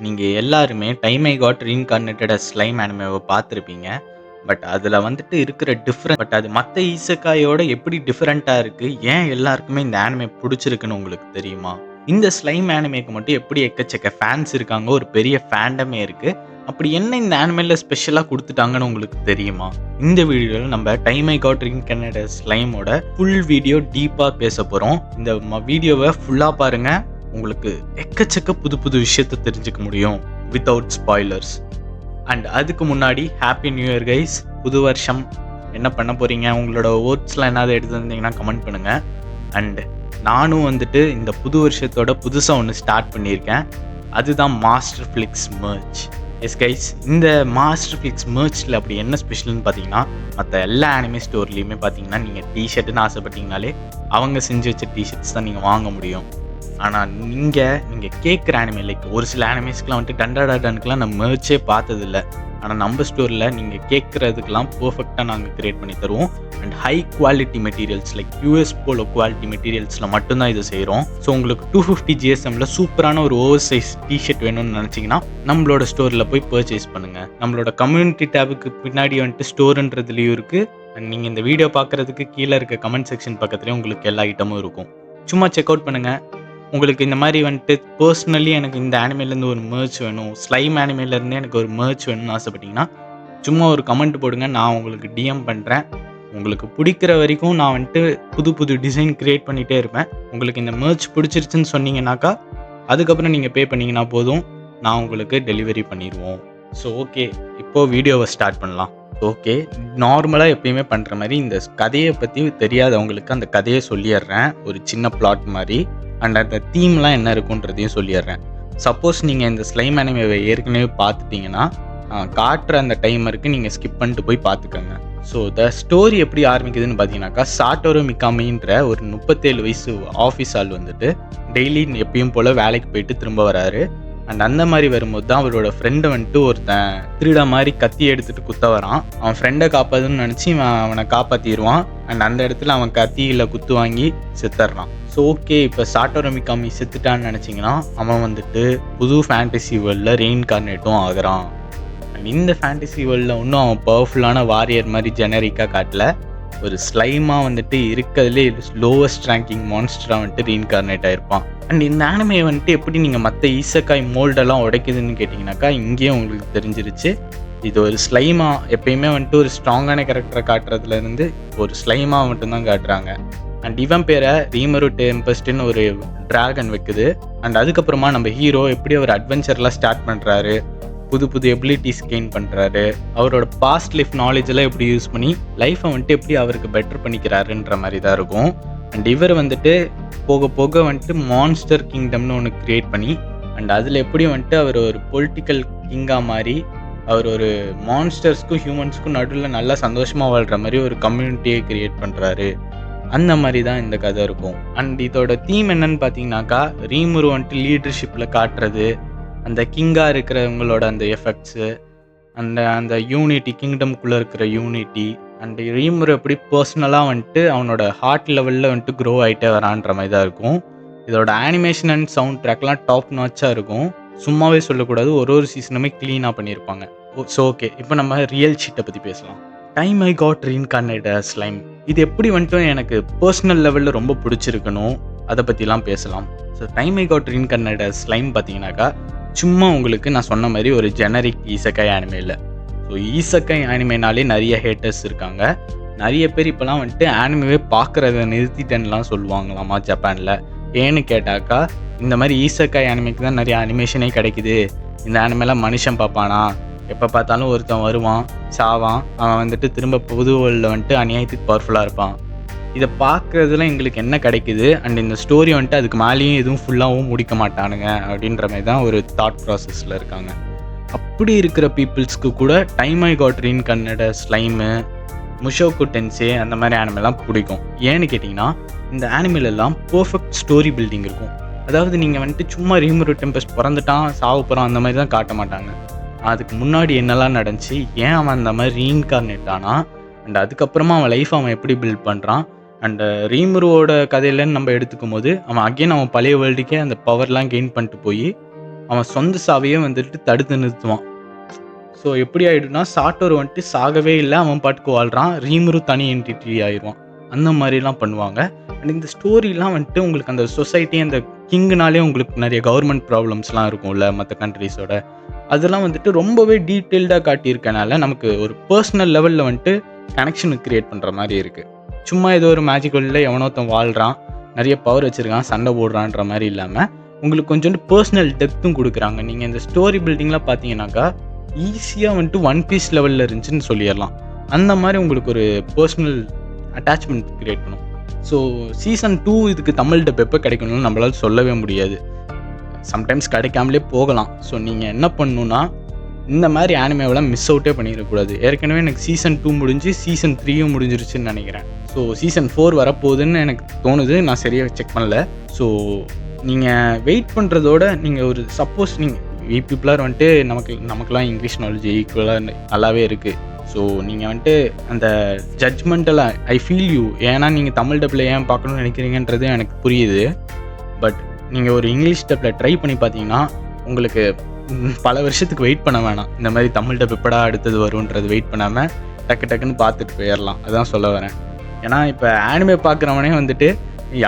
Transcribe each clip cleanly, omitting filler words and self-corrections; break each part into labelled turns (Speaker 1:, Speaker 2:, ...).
Speaker 1: நீங்கள் எல்லாருமே time I got reincarnated slime அனிமேவை பார்த்துருப்பீங்க. பட் அதில் வந்துட்டு இருக்கிற பட் அது மற்ற ஈசக்காயோட எப்படி டிஃப்ரெண்ட்டாக இருக்குது, ஏன் எல்லாருக்குமே இந்த ஆனிமே பிடிச்சிருக்குன்னு உங்களுக்கு தெரியுமா? இந்த ஸ்லைம் ஆனிமேக்கு மட்டும் எப்படி எக்கச்சக்க ஃபேன்ஸ் இருக்காங்க, ஒரு பெரிய ஃபேண்டமே இருக்குது. அப்படி என்ன இந்த ஆனிமேல ஸ்பெஷலாக கொடுத்துட்டாங்கன்னு உங்களுக்கு தெரியுமா? இந்த வீடியோவில் நம்ம டைம் ஐ காட் ரீஇன்கார்னேட்டட் ஸ்லைமோட ஃபுல் வீடியோ டீப்பாக பேச போகிறோம். இந்த வீடியோவை ஃபுல்லாக பாருங்கள். உங்களுக்கு எக்கச்சக்க புது புது விஷயத்தை தெரிஞ்சுக்க முடியும் வித்தவுட் ஸ்பாய்லர்ஸ். அண்ட் அதுக்கு முன்னாடி ஹாப்பி நியூ இயர் கைஸ். புது வருஷம் என்ன பண்ண போகிறீங்க, உங்களோட ஓட்ஸ்லாம் என்னது எடுத்துருந்தீங்கன்னா கமெண்ட் பண்ணுங்கள். அண்ட் நானும் வந்துட்டு இந்த புது வருஷத்தோட புதுசாக ஒன்று ஸ்டார்ட் பண்ணியிருக்கேன். அதுதான் master flakes merch. S guys, இந்த மாஸ்டர் ஃப்ளிக்ஸ் மர்ச்சில் அப்படி என்ன ஸ்பெஷல்னு பார்த்தீங்கன்னா, மற்ற எல்லா ஆனிமே ஸ்டோர்லேயுமே பார்த்தீங்கன்னா நீங்கள் டிஷர்ட்டுன்னு ஆசைப்பட்டீங்கனாலே அவங்க செஞ்சு வச்ச டிஷர்ட்ஸ் தான் நீங்கள் வாங்க முடியும். ஆனால் நீங்கள் கேட்குற ஆனிமே லைக் ஒரு சில ஆனிமேஸ்க்குலாம் வந்துட்டு டன்டாடானுக்குலாம் நம்ம மெர்ச்சே பார்த்ததில்ல. ஆனால் நம்ம ஸ்டோரில் நீங்கள் கேட்குறதுக்கெலாம் பர்ஃபெக்டாக நாங்கள் க்ரியேட் பண்ணி தருவோம். And high quality materials like US Polo quality மெட்டீரியல்ஸில் மட்டும்தான் இதை செய்கிறோம். ஸோ உங்களுக்கு 250 GSMல சூப்பரான ஒரு ஓவர் சைஸ் டிஷர்ட் வேணும்னு நினச்சிங்கன்னா நம்மளோட ஸ்டோரில் போய் பர்ச்சேஸ் பண்ணுங்கள். நம்மளோட கம்யூனிட்டி டேபுக்கு பின்னாடி வந்துட்டு ஸ்டோருன்றதுலேயும் இருக்குது. அண்ட் நீங்கள் இந்த வீடியோ பார்க்குறதுக்கு கீழே இருக்க கமெண்ட் செக்ஷன் பக்கத்துலேயும் உங்களுக்கு எல்லா ஐட்டமும் இருக்கும். சும்மா செக் அவுட் பண்ணுங்கள். உங்களுக்கு இந்த மாதிரி வந்துட்டு பர்சனலி எனக்கு இந்த ஆனிமேலேருந்து ஒரு மெர்ச் வேணும், ஸ்லைம் ஆனிமேலேருந்து எனக்கு ஒரு மெர்ச் வேணும்னு ஆசைப்பட்டீங்கன்னா சும்மா ஒரு கமெண்ட் போடுங்க, நான் உங்களுக்கு டிஎம் பண்ணுறேன். உங்களுக்கு பிடிக்கிற வரைக்கும் நான் வந்துட்டு புது புது டிசைன் க்ரியேட் பண்ணிகிட்டே இருப்பேன். உங்களுக்கு இந்த மெர்ச் பிடிச்சிருச்சுன்னு சொன்னீங்கன்னாக்கா அதுக்கப்புறம் நீங்கள் பே பண்ணிங்கன்னா போதும், நான் உங்களுக்கு டெலிவரி பண்ணிடுவோம். ஸோ ஓகே, இப்போது வீடியோவை ஸ்டார்ட் பண்ணலாம். ஓகே, நார்மலாக எப்பயுமே பண்ணுற மாதிரி இந்த கதையை பற்றி தெரியாதவங்களுக்கு அந்த கதையை சொல்லிடுறேன், ஒரு சின்ன பிளாட் மாதிரி. அண்ட் அந்த தீம்லாம் என்ன இருக்குன்றதையும் சொல்லிடுறேன். சப்போஸ் நீங்கள் இந்த ஸ்லைம் அனிமேவை ஏற்கனவே பார்த்துட்டிங்கன்னா காட்டுற அந்த டைமருக்கு நீங்கள் ஸ்கிப் பண்ணிட்டு போய் பார்த்துக்கோங்க. ஸோ த ஸ்டோரி எப்படி ஆரம்பிக்குதுன்னு பார்த்தீங்கன்னாக்கா, சாட்டோரு மிகாமின்ற ஒரு 37 வயசு ஆஃபீஸ் ஆள் வந்துட்டு டெய்லி எப்பயும் போல் வேலைக்கு போயிட்டு திரும்ப வராரு. அண்ட் அந்த மாதிரி வரும்போது தான் அவரோட ஃப்ரெண்டை வந்துட்டு ஒருத்தன் திருடா மாதிரி கத்தி எடுத்துகிட்டு குத்த வரான். அவன் ஃப்ரெண்டை காப்பாதுன்னு நினச்சி அவனை காப்பாற்றிடுவான். அண்ட் அந்த இடத்துல அவன் கத்தியில் குத்து வாங்கி செத்துடுறான். ஸோ ஓகே, இப்போ சாட்டோரு மிகாமி செத்துட்டான்னு நினச்சிங்கன்னா அவன் வந்துட்டு புது ஃபேண்டசி வேர்ல்டில் ரெயின்கார்னேட்டும் ஆகிறான். அண்ட் இந்த ஃபேண்டசி வேர்ல்டில் இன்னும் அவன் பவர்ஃபுல்லான வாரியர் மாதிரி ஜெனரிக்காக காட்டல, ஒரு ஸ்லைமாக வந்துட்டு இருக்கிறதுலே லோவஸ்ட் ரேங்கிங் மான்ஸ்டராக வந்துட்டு ரீஇன்கார்னேட் ஆகிருப்பான். அண்ட் இந்த ஆனிமே வந்துட்டு எப்படி நீங்கள் மற்ற ஈசக்காய் மோல்டெல்லாம் உடைக்குதுன்னு கேட்டிங்கனாக்கா இங்கேயும் உங்களுக்கு தெரிஞ்சிருச்சு. இது ஒரு ஸ்லைமாக எப்பயுமே வந்துட்டு ஒரு ஸ்ட்ராங்கான கேரக்டரை காட்டுறதுலேருந்து ஒரு ஸ்லைமாக மட்டும்தான் காட்டுறாங்க. அண்ட் இவன் பேரை ரீமரு டெம்பஸ்ட்னு ஒரு ட்ராகன் வைக்குது. அண்ட் அதுக்கப்புறமா நம்ம ஹீரோ எப்படி அவர் அட்வென்ச்சர்லாம் ஸ்டார்ட் பண்ணுறாரு, புது புது எபிலிட்டிஸ் கெயின் பண்ணுறாரு, அவரோட பாஸ்ட் லைஃப் நாலேஜெல்லாம் எப்படி யூஸ் பண்ணி லைஃப்பை வந்துட்டு எப்படி அவருக்கு பெட்டர் பண்ணிக்கிறாருன்ற மாதிரி தான் இருக்கும். அண்ட் இவர் வந்துட்டு போக போக வந்துட்டு மான்ஸ்டர் கிங்டம்னு ஒன்று க்ரியேட் பண்ணி அண்ட் அதில் எப்படி வந்துட்டு அவர் ஒரு பொலிட்டிக்கல் கிங்காக மாதிரி அவர் ஒரு மான்ஸ்டர்ஸ்க்கும் ஹியூமன்ஸ்க்கும் நடுவில் நல்லா சந்தோஷமாக வாழ்கிற மாதிரி ஒரு கம்யூனிட்டியை க்ரியேட் பண்ணுறாரு. அந்த மாதிரி தான் இந்த கதை இருக்கும். அண்ட் இதோட தீம் என்னன்னு பார்த்தீங்கன்னாக்கா, ரீமுரு வந்துட்டு லீடர்ஷிப்பில் காட்டுறது, அந்த கிங்காக இருக்கிறவங்களோட அந்த எஃபெக்ட்ஸு, அந்த யூனிட்டி, கிங்டம்குள்ளே இருக்கிற யூனிட்டி, அண்ட் ரீமுரு எப்படி பர்சனலாக வந்துட்டு அவனோட ஹார்ட் லெவலில் வந்துட்டு க்ரோ ஆகிட்டே வரான்ற மாதிரி தான் இருக்கும். இதோட அனிமேஷன் அண்ட் சவுண்ட் ட்ராக்லாம் டாப் நாச்சாக இருக்கும். சும்மாவே சொல்லக்கூடாது, ஒரு சீசனுமே க்ளீனாக பண்ணியிருப்பாங்க. ஸோ ஓகே, இப்போ நம்ம ரியல் ஷீட்டை பற்றி பேசலாம். Time I got reincarnated slime இது எப்படி வந்துட்டு எனக்கு பர்சனல் லெவலில் ரொம்ப பிடிச்சிருக்கணும், அதை பற்றிலாம் பேசலாம். So time I got reincarnated slime பார்த்தீங்கன்னாக்கா சும்மா உங்களுக்கு நான் சொன்ன மாதிரி ஒரு ஜெனரிக் ஈசக்காய் ஆனிமே இல்லை. ஸோ ஈசக்காய் ஆனிமேனாலே நிறைய ஹேட்டர்ஸ் இருக்காங்க. நிறைய பேர் இப்போலாம் வந்துட்டு ஆனிமே பார்க்குறத நிறுத்திட்டேன்னுலாம் சொல்லுவாங்களாமா ஜப்பானில். ஏன்னு கேட்டாக்கா, இந்த மாதிரி ஈசக்காய் ஆனிமேக்கு தான் நிறைய அனிமேஷனே கிடைக்குது, இந்த ஆனிமேலாம் மனுஷன் பார்ப்பானா, எப்போ பார்த்தாலும் ஒருத்தன் வருவான் சாவான், அவன் வந்துட்டு திரும்ப புது வேர்ல்டில் வந்துட்டு அநியாயத்துக்கு பவர்ஃபுல்லாக இருப்பான், இதை பார்க்குறதுல எங்களுக்கு என்ன கிடைக்குது, அண்ட் இந்த ஸ்டோரி வந்துட்டு அதுக்கு மேலேயும் எதுவும் ஃபுல்லாகவும் முடிக்க மாட்டானுங்க அப்படின்ற மாதிரி தான் ஒரு தாட் ப்ராசஸில் இருக்காங்க. அப்படி இருக்கிற பீப்புள்ஸ்க்கு கூட time I got reincarnated slime, Mushoku Tensei அந்த மாதிரி ஆனிமெல்லாம் பிடிக்கும். ஏன்னு கேட்டிங்கன்னா, இந்த ஆனிமெல்லாம் பர்ஃபெக்ட் ஸ்டோரி பில்டிங் இருக்கும். அதாவது நீங்கள் வந்துட்டு சும்மா ரீமரு டெம்பஸ்ட் பிறந்துட்டான் சாவு போகிறான் அந்த மாதிரி தான் காட்ட மாட்டாங்க. அதுக்கு முன்னாடி என்னெல்லாம் நடந்துச்சு, ஏன் அவன் அந்த மாதிரி ரீஇன்கார்னேட் ஆனா, அண்ட் அதுக்கப்புறமா அவன் லைஃப் அவன் எப்படி பில்ட் பண்ணுறான். அண்ட் ரீமுருவோட கதையிலன்னு நம்ம எடுத்துக்கும் போது அவன் அகெயின் அவன் பழைய வேர்ல்டுக்கே அந்த பவர்லாம் கெயின் பண்ணிட்டு போய் அவன் சொந்த சாவையே வந்துட்டு தடுத்து நிறுத்துவான். ஸோ எப்படி ஆயிடும்னா, சாட்டோரு வந்துட்டு சாகவே இல்ல. அவன் பாட்டுக்கு வாழ்றான். ரீமரு தனி என்டிட்டி ஆயிருவான். அந்த மாரிலாம் பண்ணுவாங்க. அண்ட் இந்த ஸ்டோரிலாம் வந்துட்டு உங்களுக்கு அந்த சொசைட்டி, அந்த கிங்குனாலே உங்களுக்கு நெறைய கவர்மெண்ட் ப்ராப்ளம்ஸ்லாம் இருக்கும்ல மத்த கண்ட்ரீஸோட. அதெல்லாம் வந்துட்டு ரொம்பவே டீட்டெயில்டா காட்டியிருக்கனால, நமக்கு ஒரு பெர்சனல் லெவல்ல வந்துட்டு கனெக்ஷன் கிரியேட் பண்ற மாரி இருக்கு. சும்மா ஏதோ ஒரு மேஜிக் வேர்ல்டுல எவனோ ஒருத்தன் வாழ்றான், நெறைய பவர் வச்சிருக்கான், சண்டை போடுறான்ற மாரி இல்லாம, உங்களுக்கு கொஞ்சோண்டு பெர்சனல் டெப்த்தும் குடுக்குறாங்க. நீங்க இந்த ஸ்டோரி பில்டிங்லாம் பார்த்தீங்கன்னாக்கா, ஈஸியா வந்துட்டு ஒன் பீஸ் லெவல்ல இருந்துச்சுன்னு சொல்லிறலாம். அந்த மாரி உங்களுக்கு ஒரு பெர்சனல் அட்டாச்மெண்ட் கிரியேட் பண்ணும். ஸோ சீசன் 2 இதுக்கு தமிழ் டப் எப்போ கிடைக்கணும்னு நம்மளால சொல்லவே முடியாது. சம்டைம்ஸ் கிடைக்காமலே போகலாம். ஸோ நீங்கள் என்ன பண்ணணும்னா, இந்த மாதிரி ஆனிமேவெல்லாம் மிஸ் அவுட்டே பண்ணிடக்கூடாது. ஏற்கனவே எனக்கு சீசன் 2 முடிஞ்சு சீசன் 3யும் முடிஞ்சிருச்சுன்னு நினைக்கிறேன். ஸோ சீசன் 4 வரப்போகுதுன்னு எனக்கு தோணுது. நான் சரியாக செக் பண்ணல. ஸோ நீங்கள் வெயிட் பண்ணுறதோட நீங்கள் ஒரு சப்போஸ் நீங்கள் பீப்புளார் வந்துட்டு நமக்குலாம் இங்கிலீஷ் நாலேஜ் ஈக்குவலாக நல்லாவே இருக்குது. ஸோ நீங்கள் வந்துட்டு அந்த ஜட்ஜ்மெண்டெல்லாம் ஐ ஃபீல் யூ. ஏன்னா நீங்கள் தமிழ் டப்பில் ஏன் பார்க்கணும்னு நினைக்கிறீங்கன்றது எனக்கு புரியுது. பட் நீங்கள் ஒரு இங்கிலீஷ் டப்பில் ட்ரை பண்ணி பார்த்தீங்கன்னா உங்களுக்கு பல வருஷத்துக்கு வெயிட் பண்ண வேணாம். இந்த மாதிரி தமிழ் டப் எப்படா அடுத்தது வரும்ன்றது வெயிட் பண்ணாமல் டக்குன்னு பார்த்துட்டு போயிடலாம். அதான் சொல்ல வரேன். ஏன்னா இப்போ ஆனிமே பார்க்குறவனே வந்துட்டு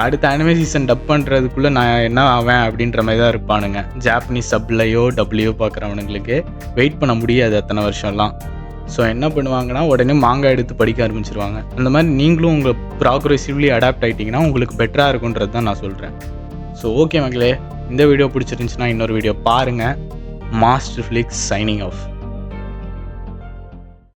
Speaker 1: அடுத்த ஆனிமே சீசன் டப் பண்ணுறதுக்குள்ளே நான் என்ன ஆவேன் அப்படின்ற மாதிரி தான் இருப்பானுங்க. ஜாப்பனீஸ் சப்லையோ டப்லையோ பார்க்குறவனுங்களுக்கு வெயிட் பண்ண முடியாது அத்தனை வருஷம்லாம். ஸோ என்ன பண்ணுவாங்கன்னா, உடனே மாங்கா எடுத்து படிக்க ஆரம்பிச்சிருவாங்க. அந்த மாதிரி நீங்களும் உங்கள் ப்ராக்ரெசிவ்லி அடாப்ட் ஆகிட்டிங்கன்னா உங்களுக்கு பெட்டராக இருக்குன்றது தான் நான் சொல்கிறேன். ஸோ ஓகே மக்களே, இந்த வீடியோ பிடிச்சிருந்துச்சுன்னா இன்னொரு வீடியோ பாருங்கள். Master flakes signing off.